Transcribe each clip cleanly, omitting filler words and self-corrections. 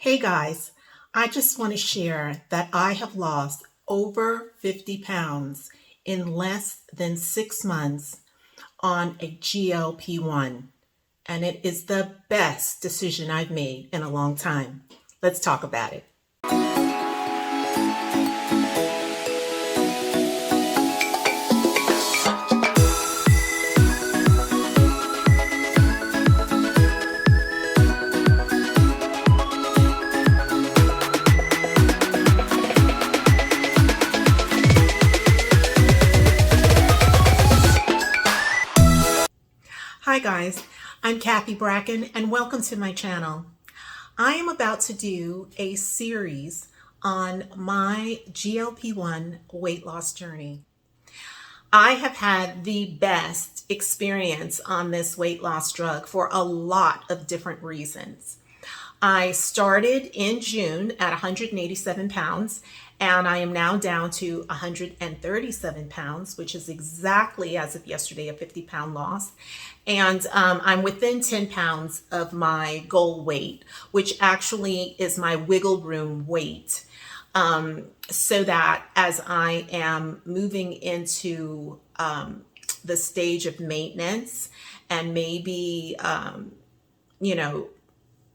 Hey guys, I just want to share that I have lost over 50 pounds in less than 6 months on a GLP-1, and it is the best decision I've made in a long time. Let's talk about it. Hi guys, I'm Kathy Bracken and welcome to my channel. I am about to do a series on my GLP-1 weight loss journey. I have had the best experience on this weight loss drug for a lot of different reasons. I started in June at 187 pounds, and I am now down to 137 pounds, which is exactly, as of yesterday, a 50-pound loss. And I'm within 10 pounds of my goal weight, which actually is my wiggle room weight. So that as I am moving into the stage of maintenance and maybe,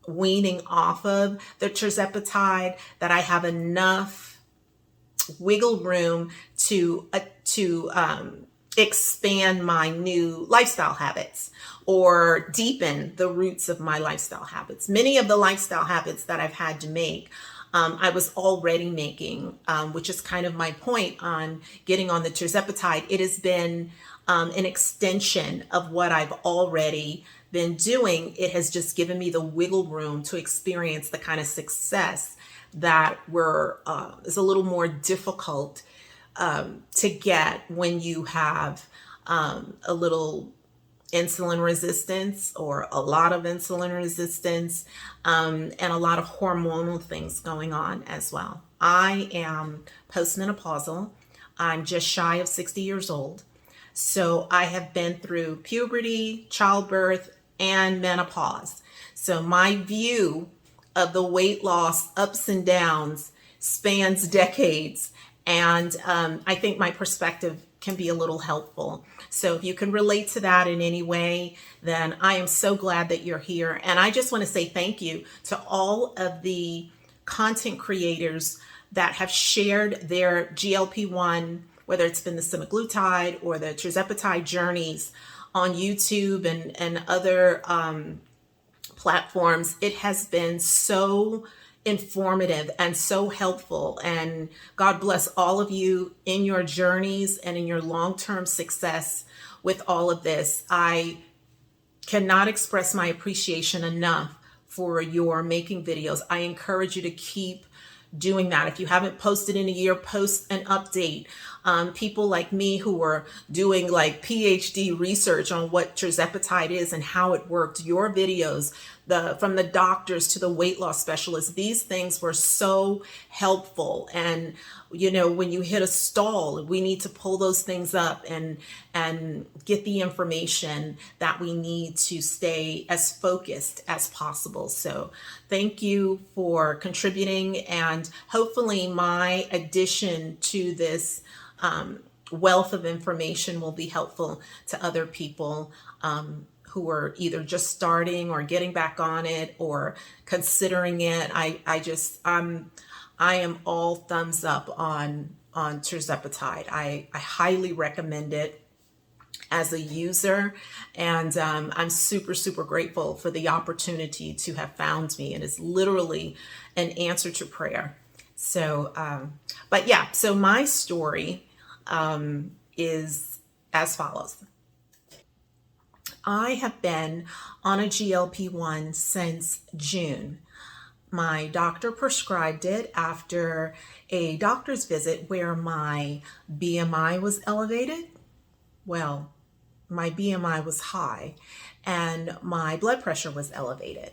weaning off of the Tirzepatide, that I have enough wiggle room to expand my new lifestyle habits or deepen the roots of my lifestyle habits. Many of the lifestyle habits that I've had to make, I was already making, which is kind of my point on getting on the Tirzepatide. It has been an extension of what I've already been doing. It has just given me the wiggle room to experience the kind of success that is a little more difficult to get when you have a little insulin resistance or a lot of insulin resistance, and a lot of hormonal things going on as well. I am postmenopausal. I'm just shy of 60 years old. So I have been through puberty, childbirth, and menopause. So my view of the weight loss ups and downs spans decades. And I think my perspective can be a little helpful. So if you can relate to that in any way, then I am so glad that you're here. And I just want to say thank you to all of the content creators that have shared their GLP-1, whether it's been the semaglutide or the Tirzepatide journeys on YouTube and other platforms. It has been so informative and so helpful, and God bless all of you in your journeys and in your long-term success with all of this. I cannot express my appreciation enough for your making videos. I encourage you to keep doing that. If you haven't posted in a year, post an update. People like me who are doing like PhD research on what Tirzepatide is and how it worked, your videos, from the doctors to the weight loss specialists, these things were so helpful. And when you hit a stall, we need to pull those things up and get the information that we need to stay as focused as possible. So thank you for contributing, and hopefully my addition to this wealth of information will be helpful to other people who are either just starting or getting back on it or considering it. I am all thumbs up on Tirzepatide. I highly recommend it as a user, and I'm super, super grateful for the opportunity to have found me. It is literally an answer to prayer. So, but yeah, so my story is as follows. I have been on a GLP-1 since June. My doctor prescribed it after a doctor's visit where my BMI was elevated. Well, my BMI was high and my blood pressure was elevated.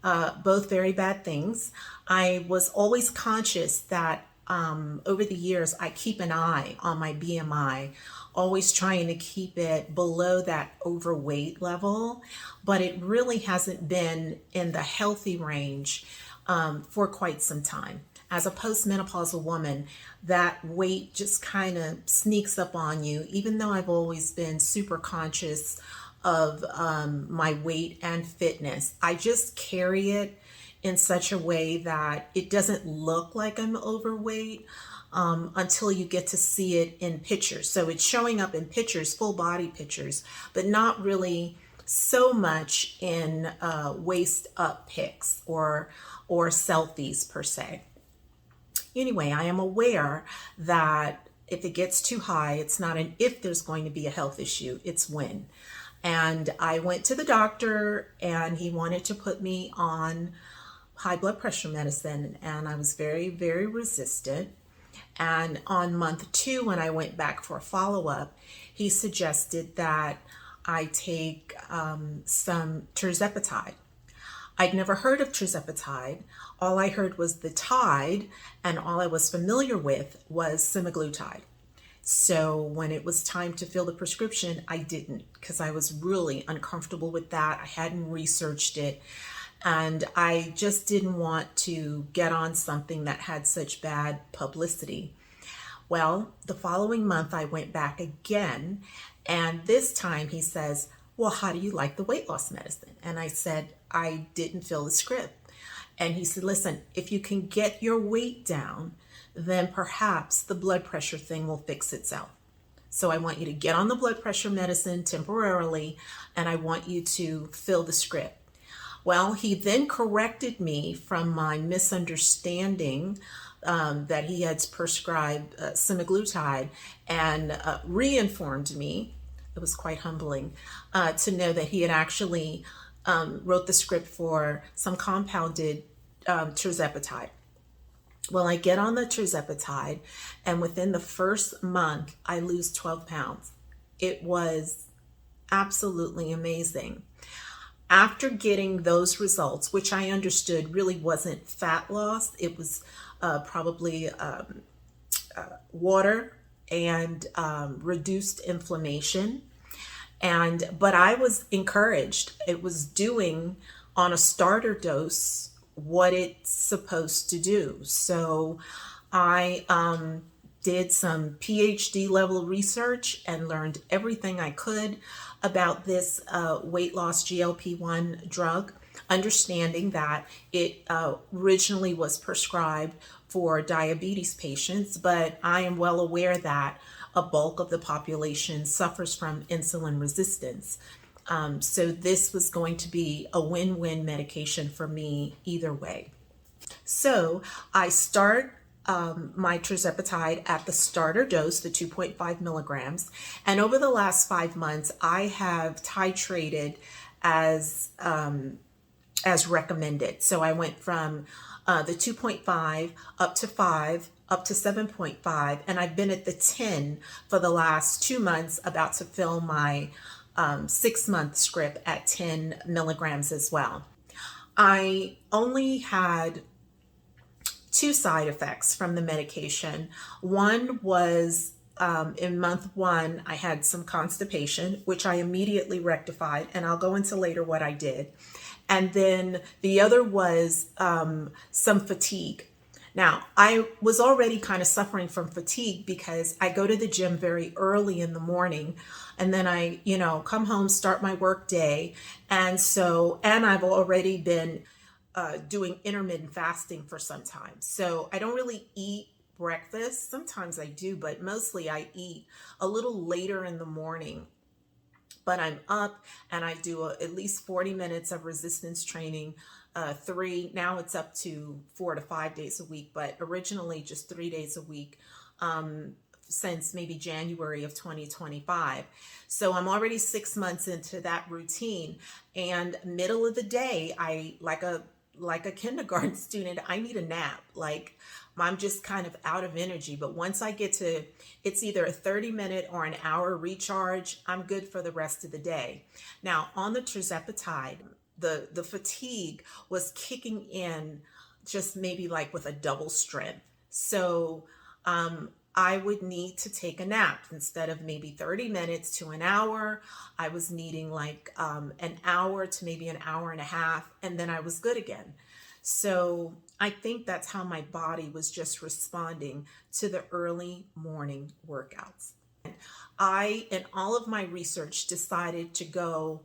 Both very bad things. I was always conscious that over the years, I keep an eye on my BMI always trying to keep it below that overweight level, but it really hasn't been in the healthy range for quite some time. As a postmenopausal woman, that weight just kind of sneaks up on you, even though I've always been super conscious of my weight and fitness. I just carry it in such a way that it doesn't look like I'm overweight until you get to see it in pictures. So it's showing up in pictures, full body pictures, but not really so much in waist up pics or selfies per se. Anyway, I am aware that if it gets too high, it's not an if there's going to be a health issue, it's when. And I went to the doctor and he wanted to put me on high blood pressure medicine, and I was very, very resistant. And on month 2, when I went back for a follow-up, he suggested that I take some Tirzepatide. I'd never heard of Tirzepatide. All I heard was the Tide, and all I was familiar with was semaglutide. So when it was time to fill the prescription, I didn't, because I was really uncomfortable with that. I hadn't researched it, and I just didn't want to get on something that had such bad publicity. Well, the following month I went back again, and this time he says, well, how do you like the weight loss medicine? And I said, I didn't fill the script. And he said, listen, if you can get your weight down, then perhaps the blood pressure thing will fix itself. So I want you to get on the blood pressure medicine temporarily, and I want you to fill the script. Well, he then corrected me from my misunderstanding that he had prescribed semaglutide, and re-informed me. It was quite humbling to know that he had actually wrote the script for some compounded Tirzepatide. Well, I get on the Tirzepatide, and within the first month, I lose 12 pounds. It was absolutely amazing. After getting those results, which I understood really wasn't fat loss, it was probably water and reduced inflammation. But I was encouraged. It was doing on a starter dose what it's supposed to do. So I did some PhD level research and learned everything I could about this weight loss GLP-1 drug, understanding that it originally was prescribed for diabetes patients, but I am well aware that a bulk of the population suffers from insulin resistance. So this was going to be a win-win medication for me either way. So I start my Tirzepatide at the starter dose, the 2.5 milligrams. And over the last 5 months, I have titrated as recommended. So I went from the 2.5 up to 5, up to 7.5, and I've been at the 10 for the last 2 months, about to fill my 6-month script at 10 milligrams as well. I only had 2 side effects from the medication. One was in month 1, I had some constipation, which I immediately rectified, and I'll go into later what I did. And then the other was some fatigue. Now, I was already kind of suffering from fatigue because I go to the gym very early in the morning, and then I, come home, start my work day. And I've already been doing intermittent fasting for some time. So I don't really eat breakfast. Sometimes I do, but mostly I eat a little later in the morning. But I'm up and I do at least 40 minutes of resistance training, now it's up to 4 to 5 days a week, but originally just 3 days a week since maybe January of 2025. So I'm already 6 months into that routine, and middle of the day, I like a kindergarten student, I need a nap. Like, I'm just kind of out of energy. But once I get to, it's either a 30-minute or an hour recharge, I'm good for the rest of the day. Now, on the Tirzepatide, the fatigue was kicking in just maybe like with a double strength. So I would need to take a nap. Instead of maybe 30 minutes to an hour, I was needing like an hour to maybe an hour and a half, and then I was good again. So I think that's how my body was just responding to the early morning workouts. I, in all of my research, decided to go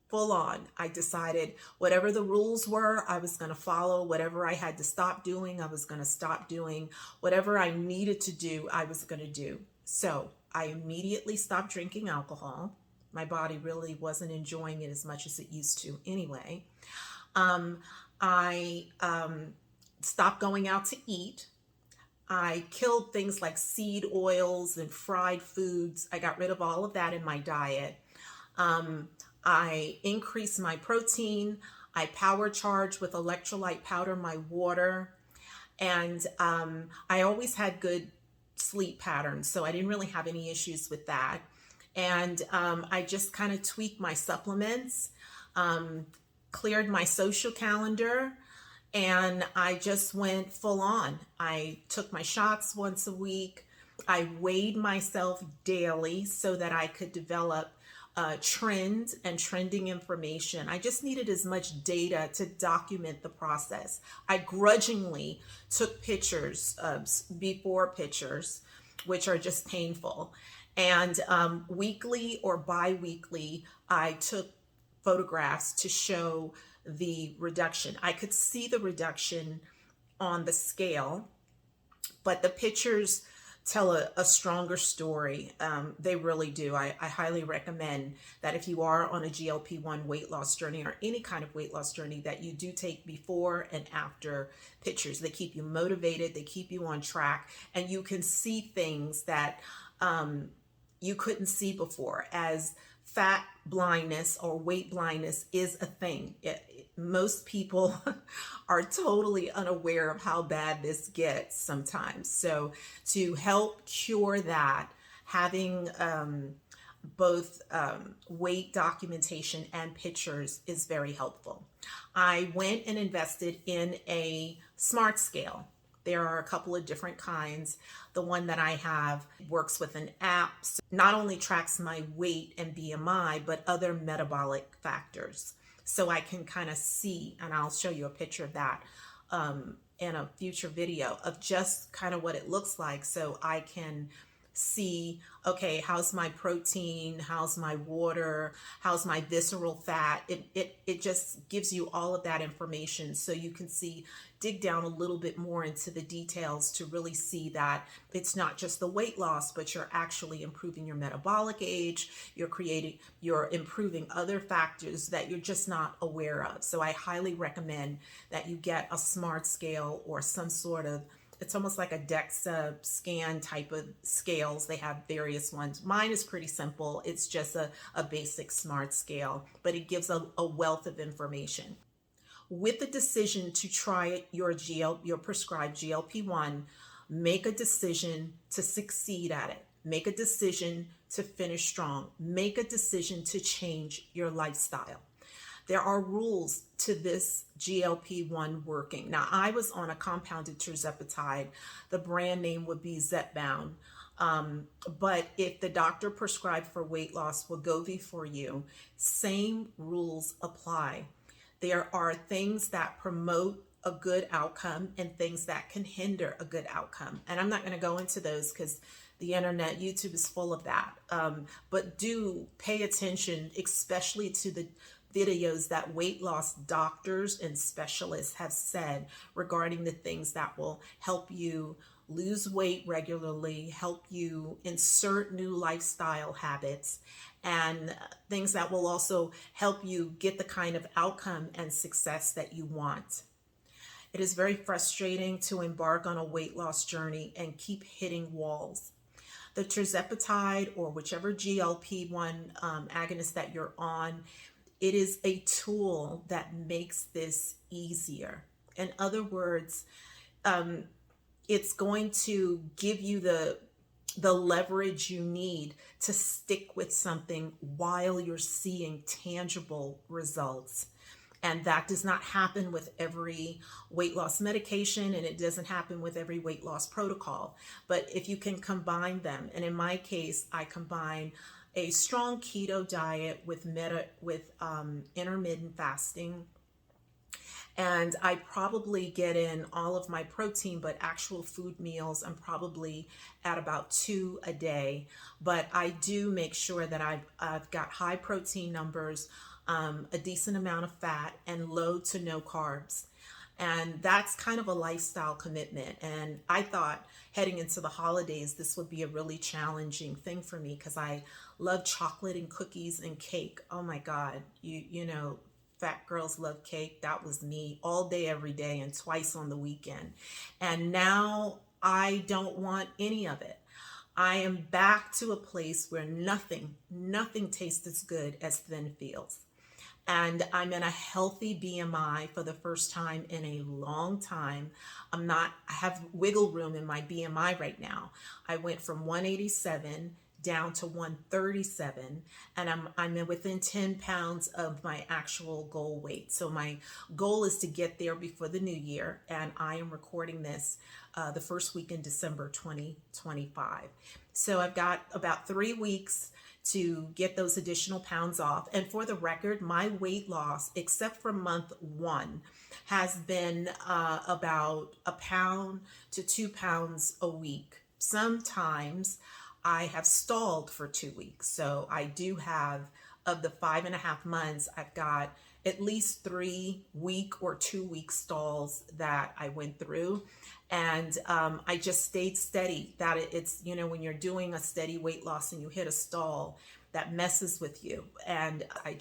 full on. I decided whatever the rules were, I was going to follow. Whatever I had to stop doing, I was going to stop doing. Whatever I needed to do, I was going to do. So I immediately stopped drinking alcohol. My body really wasn't enjoying it as much as it used to anyway. I stopped going out to eat. I killed things like seed oils and fried foods. I got rid of all of that in my diet. I increased my protein. I power charged with electrolyte powder my water. And I always had good sleep patterns, so I didn't really have any issues with that. And I just kind of tweaked my supplements, cleared my social calendar, and I just went full on. I took my shots once a week. I weighed myself daily so that I could develop trend and trending information. I just needed as much data to document the process. I grudgingly took pictures, before pictures, which are just painful. And weekly or bi-weekly, I took photographs to show the reduction. I could see the reduction on the scale, but the pictures tell a stronger story. They really do. I highly recommend that if you are on a GLP-1 weight loss journey or any kind of weight loss journey, that you do take before and after pictures. They keep you motivated, they keep you on track, and you can see things that you couldn't see before, as fat blindness or weight blindness is a thing. Most people are totally unaware of how bad this gets sometimes. So to help cure that, having both weight documentation and pictures is very helpful. I went and invested in a smart scale. There are a couple of different kinds. The one that I have works with an app, so not only tracks my weight and BMI, but other metabolic factors. So I can kind of see, and I'll show you a picture of that in a future video of just kind of what it looks like, so I can see, okay, how's my protein, how's my water, how's my visceral fat. It just gives you all of that information so you can see, dig down a little bit more into the details to really see that it's not just the weight loss, but you're actually improving your metabolic age, you're improving other factors that you're just not aware of. So I highly recommend that you get a smart scale or some sort of, it's almost like a DEXA scan type of scales. They have various ones. Mine is pretty simple. It's just a basic smart scale, but it gives a wealth of information. With the decision to try your prescribed GLP-1, make a decision to succeed at it. Make a decision to finish strong. Make a decision to change your lifestyle. There are rules to this GLP-1 working. Now, I was on a compounded Tirzepatide. The brand name would be Zepbound. But if the doctor prescribed for weight loss Wegovy for you, same rules apply. There are things that promote a good outcome and things that can hinder a good outcome. And I'm not going to go into those because the internet, YouTube is full of that. But do pay attention, especially to the videos that weight loss doctors and specialists have said regarding the things that will help you lose weight regularly, help you insert new lifestyle habits, and things that will also help you get the kind of outcome and success that you want. It is very frustrating to embark on a weight loss journey and keep hitting walls. The Tirzepatide or whichever GLP-1 agonist that you're on, it is a tool that makes this easier. In other words, it's going to give you the leverage you need to stick with something while you're seeing tangible results. And that does not happen with every weight loss medication, and it doesn't happen with every weight loss protocol. But if you can combine them, and in my case, I combine a strong keto diet with intermittent fasting, and I probably get in all of my protein, but actual food meals, I'm probably at about 2 a day. But I do make sure that I've got high protein numbers, a decent amount of fat, and low to no carbs. And that's kind of a lifestyle commitment. And I thought heading into the holidays, this would be a really challenging thing for me because I love chocolate and cookies and cake. Oh my God, you know, fat girls love cake. That was me all day, every day, and twice on the weekend. And now I don't want any of it. I am back to a place where nothing tastes as good as Thin Fields. And I'm in a healthy BMI for the first time in a long time. I have wiggle room in my BMI right now. I went from 187 down to 137, and I'm within 10 pounds of my actual goal weight. So my goal is to get there before the new year, and I am recording this the first week in December 2025. So I've got about 3 weeks to get those additional pounds off. And for the record, my weight loss, except for month 1, has been about a pound to 2 pounds a week. Sometimes I have stalled for 2 weeks. So I do have, of the 5.5 months, I've got at least 3-week or 2-week stalls that I went through. And I just stayed steady. That it's, you know, when you're doing a steady weight loss and you hit a stall, that messes with you. And I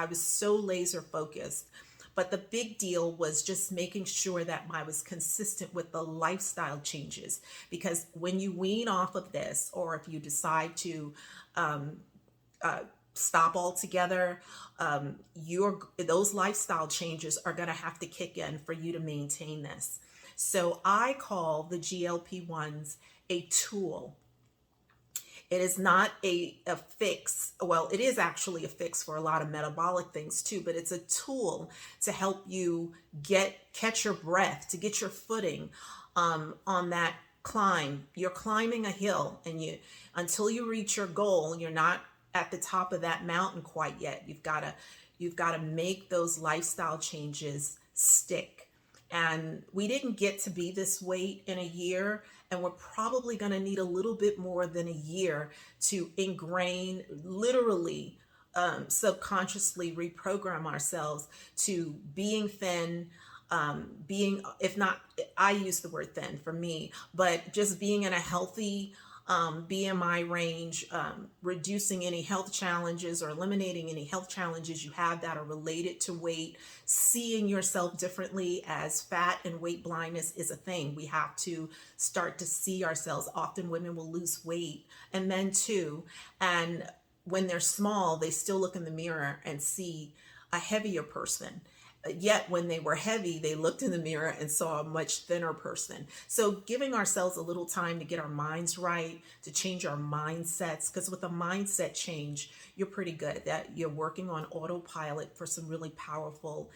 was so laser focused. But the big deal was just making sure that I was consistent with the lifestyle changes. Because when you wean off of this, or if you decide to stop altogether, those lifestyle changes are going to have to kick in for you to maintain this. So I call the GLP-1s a tool. It is not a fix. Well, it is actually a fix for a lot of metabolic things too, but it's a tool to help you catch your breath, to get your footing on that climb. You're climbing a hill, and until you reach your goal, you're not at the top of that mountain quite yet. You've got to make those lifestyle changes stick. And we didn't get to be this weight in a year, and we're probably going to need a little bit more than a year to ingrain, literally, subconsciously reprogram ourselves to being thin, if not, I use the word thin for me, but just being in a healthy BMI range, reducing any health challenges or eliminating any health challenges you have that are related to weight, seeing yourself differently, as fat and weight blindness is a thing. We have to start to see ourselves. Often women will lose weight, and men too. And when they're small, they still look in the mirror and see a heavier person. Yet when they were heavy, they looked in the mirror and saw a much thinner person. So giving ourselves a little time to get our minds right, to change our mindsets, because with a mindset change, you're pretty good. That you're working on autopilot for some really powerful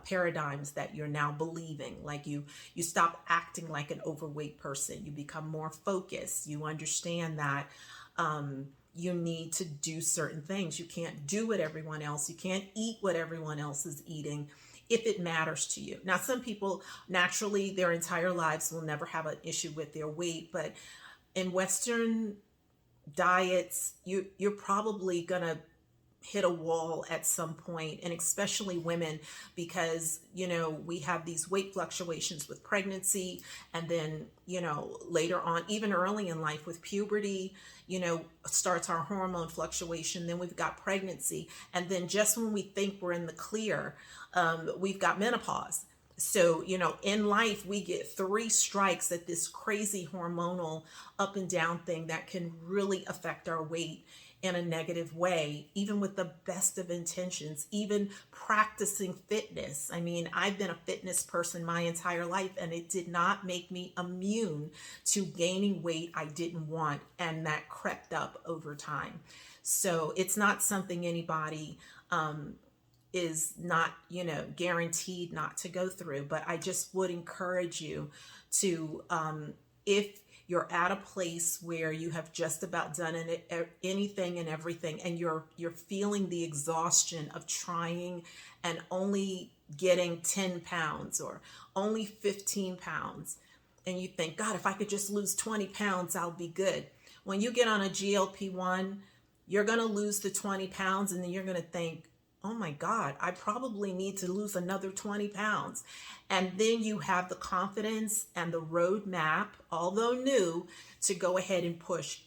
paradigms that you're now believing. Like you stop acting like an overweight person. You become more focused. You understand that you need to do certain things. You can't do what everyone else. You can't eat what everyone else is eating if it matters to you. Now, some people naturally their entire lives will never have an issue with their weight, but in Western diets, you're probably gonna hit a wall at some point, and especially women, because we have these weight fluctuations with pregnancy, and then later on, even early in life with puberty, starts our hormone fluctuation. Then we've got pregnancy, and then just when we think we're in the clear, we've got menopause. So, in life, we get 3 strikes at this crazy hormonal up and down thing that can really affect our weight in a negative way, even with the best of intentions, even practicing fitness. I mean, I've been a fitness person my entire life, and it did not make me immune to gaining weight I didn't want, and that crept up over time. So it's not something anybody is not, guaranteed not to go through. But I just would encourage you to, if you're at a place where you have just about done anything and everything, and you're feeling the exhaustion of trying and only getting 10 pounds or only 15 pounds, and you think, God, if I could just lose 20 pounds, I'll be good. When you get on a GLP-1, you're going to lose the 20 pounds, and then you're going to think, oh my God, I probably need to lose another 20 pounds. And then you have the confidence and the roadmap, although new, to go ahead and push.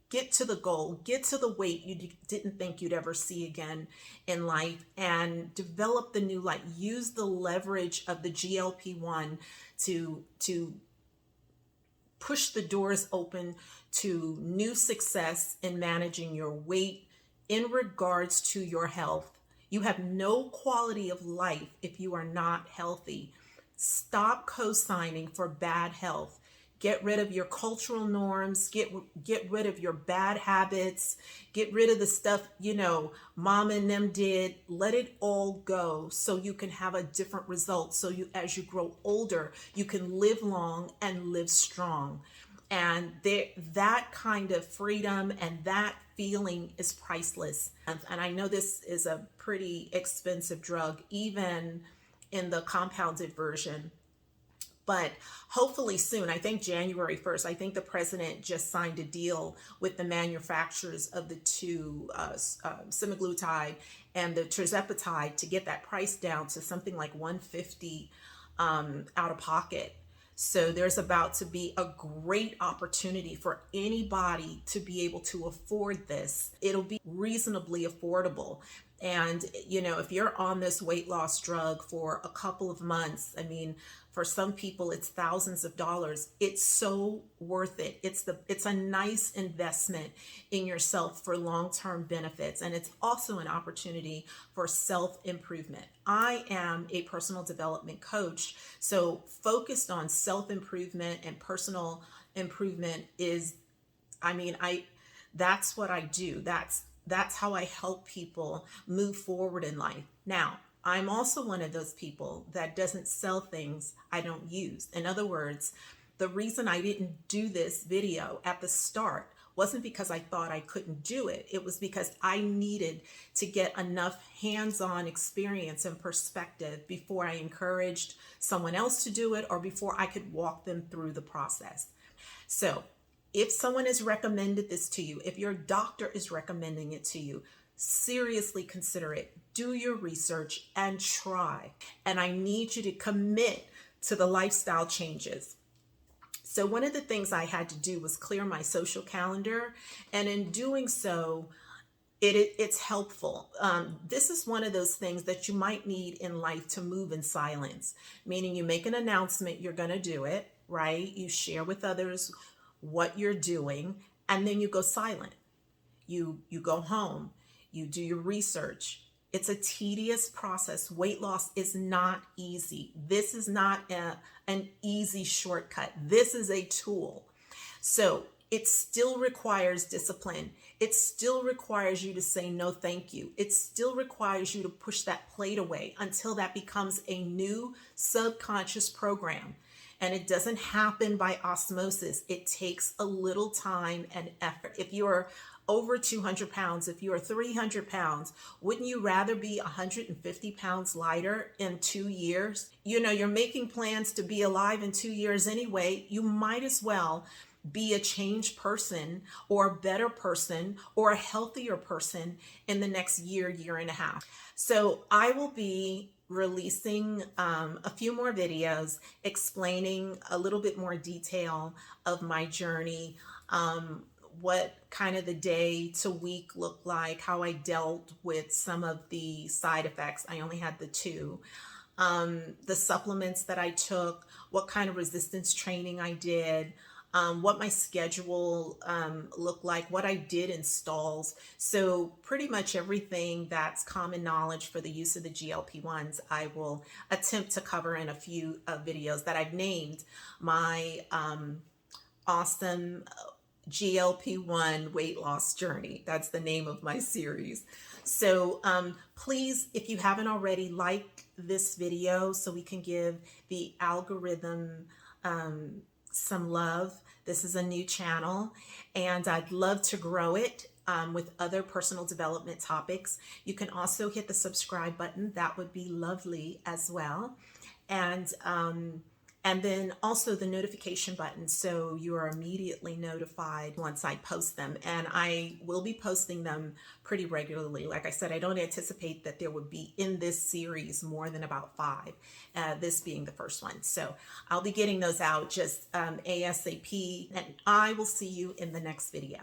Get to the goal, get to the weight you didn't think you'd ever see again in life, and develop the new life. Use the leverage of the GLP-1 to push the doors open to new success in managing your weight in regards to your health. You have no quality of life if you are not healthy. Stop co-signing for bad health. Get rid of your cultural norms, get rid of your bad habits, get rid of the stuff, mom and them did. Let it all go so you can have a different result. So as you grow older, you can live long and live strong. And that kind of freedom and that feeling is priceless. And I know this is a pretty expensive drug, even in the compounded version. But hopefully soon, I think January 1st, I think the president just signed a deal with the manufacturers of the two semaglutide and the Tirzepatide to get that price down to something like $150 out of pocket. So there's about to be a great opportunity for anybody to be able to afford this. It'll be reasonably affordable. And, if you're on this weight loss drug for a couple of months, I mean, for some people, it's thousands of dollars. It's so worth it. It's a nice investment in yourself for long-term benefits. And it's also an opportunity for self-improvement. I am a personal development coach, so focused on self-improvement and personal improvement that's what I do. That's how I help people move forward in life. Now, I'm also one of those people that doesn't sell things I don't use. In other words, the reason I didn't do this video at the start wasn't because I thought I couldn't do it. It was because I needed to get enough hands-on experience and perspective before I encouraged someone else to do it or before I could walk them through the process. So if someone has recommended this to you, if your doctor is recommending it to you, seriously consider it. Do your research and try. And I need you to commit to the lifestyle changes. So one of the things I had to do was clear my social calendar. And in doing so, it's helpful. This is one of those things that you might need in life to move in silence, meaning you make an announcement, you're going to do it, right? You share with others what you're doing, and then you go silent. You go home, you do your research. It's a tedious process. Weight loss is not easy. This is not an easy shortcut. This is a tool. So it still requires discipline. It still requires you to say no thank you. It still requires you to push that plate away until that becomes a new subconscious program. And it doesn't happen by osmosis. It takes a little time and effort. If you're over 200 pounds, if you're 300 pounds, wouldn't you rather be 150 pounds lighter in 2 years? You're making plans to be alive in 2 years anyway. You might as well be a changed person or a better person or a healthier person in the next year and a half. So I will be releasing a few more videos explaining a little bit more detail of my journey, what kind of the day to week looked like, how I dealt with some of the side effects. I only had the two. The supplements that I took, what kind of resistance training I did, what my schedule looked like, what I did in stalls. So pretty much everything that's common knowledge for the use of the GLP-1s, I will attempt to cover in a few videos that I've named my awesome GLP-1 weight loss journey. That's the name of my series. So please, if you haven't already, like this video so we can give the algorithm some love. This is a new channel and I'd love to grow it with other personal development topics. You can also hit the subscribe button. That would be lovely as well. And then also the notification button so you are immediately notified once I post them. And I will be posting them pretty regularly. Like I said, I don't anticipate that there would be in this series more than about 5, this being the first one. So I'll be getting those out just ASAP, and I will see you in the next video.